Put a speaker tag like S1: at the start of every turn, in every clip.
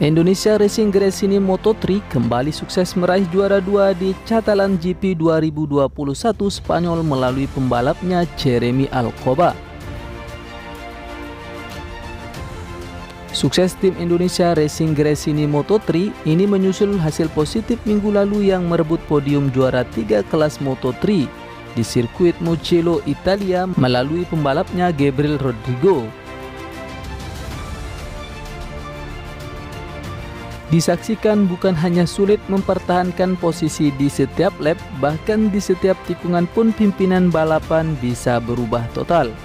S1: Indonesia Racing Gresini Moto3 kembali sukses meraih juara 2 di Catalan GP 2021 Spanyol melalui pembalapnya Jeremy Alcoba. Sukses tim Indonesia Racing Gresini Moto3 ini menyusul hasil positif minggu lalu yang merebut podium juara 3 kelas Moto3 di sirkuit Mugello, Italia melalui pembalapnya Gabriel Rodrigo. Disaksikan bukan hanya sulit mempertahankan posisi di setiap lap, bahkan di setiap tikungan pun pimpinan balapan bisa berubah total.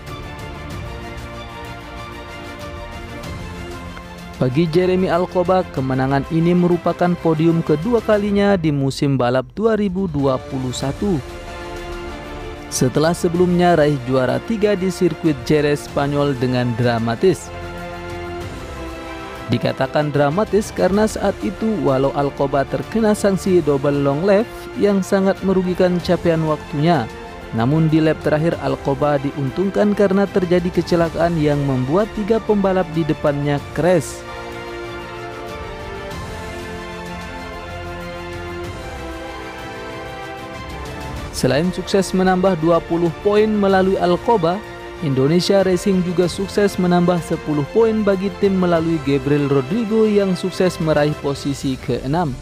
S1: Bagi Jeremy Alcoba, kemenangan ini merupakan podium kedua kalinya di musim balap 2021. Setelah sebelumnya raih juara 3 di sirkuit Jerez, Spanyol dengan dramatis. Dikatakan dramatis karena saat itu walau Alcoba terkena sanksi double long lap yang sangat merugikan capaian waktunya, namun di lap terakhir Alcoba diuntungkan karena terjadi kecelakaan yang membuat 3 pembalap di depannya crash. Selain sukses menambah 20 poin melalui Alcoba, Indonesia Racing juga sukses menambah 10 poin bagi tim melalui Gabriel Rodrigo yang sukses meraih posisi ke-6.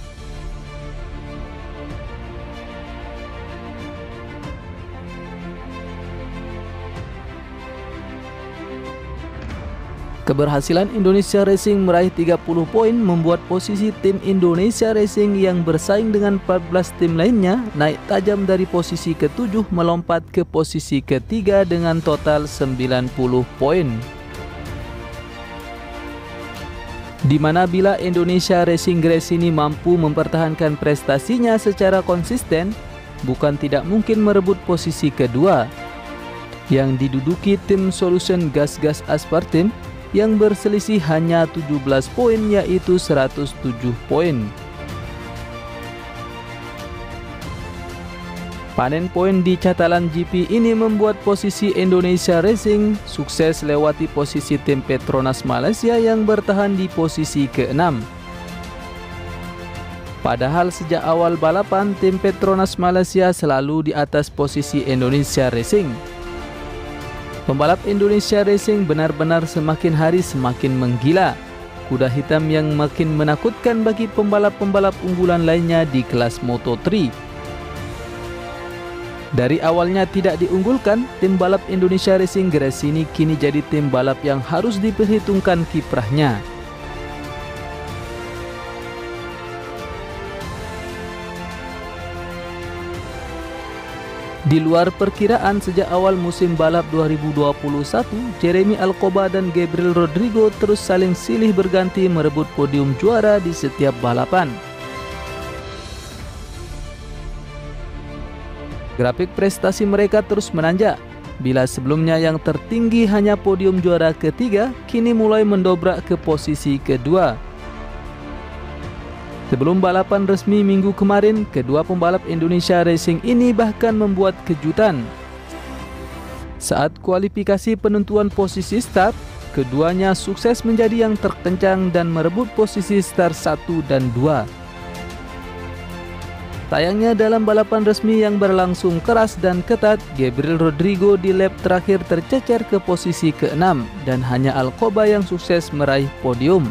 S1: Keberhasilan Indonesia Racing meraih 30 poin membuat posisi tim Indonesia Racing yang bersaing dengan 14 tim lainnya naik tajam dari posisi ke-7 melompat ke posisi ke-3 dengan total 90 poin. Di mana bila Indonesia Racing Gresini mampu mempertahankan prestasinya secara konsisten, bukan tidak mungkin merebut posisi kedua yang diduduki tim Solution Gas Aspartim yang berselisih hanya 17 poin yaitu 107 poin. Panen poin di Catalan GP ini membuat posisi Indonesia Racing sukses lewati posisi tim Petronas Malaysia yang bertahan di posisi ke-6. Padahal sejak awal balapan tim Petronas Malaysia selalu di atas posisi Indonesia Racing. Pembalap Indonesia Racing benar-benar semakin hari semakin menggila. Kuda hitam yang makin menakutkan bagi pembalap-pembalap unggulan lainnya di kelas Moto3. Dari awalnya tidak diunggulkan, tim balap Indonesia Racing Gresini kini jadi tim balap yang harus diperhitungkan kiprahnya. Di luar perkiraan, sejak awal musim balap 2021, Jeremy Alcoba dan Gabriel Rodrigo terus saling silih berganti merebut podium juara di setiap balapan. Grafik prestasi mereka terus menanjak. Bila sebelumnya yang tertinggi hanya podium juara ketiga, kini mulai mendobrak ke posisi kedua. Sebelum balapan resmi minggu kemarin, kedua pembalap Indonesia Racing ini bahkan membuat kejutan. Saat kualifikasi penentuan posisi start, keduanya sukses menjadi yang terkencang dan merebut posisi start 1 dan 2. Sayangnya dalam balapan resmi yang berlangsung keras dan ketat, Gabriel Rodrigo di lap terakhir tercecer ke posisi ke-6 dan hanya Alcoba yang sukses meraih podium.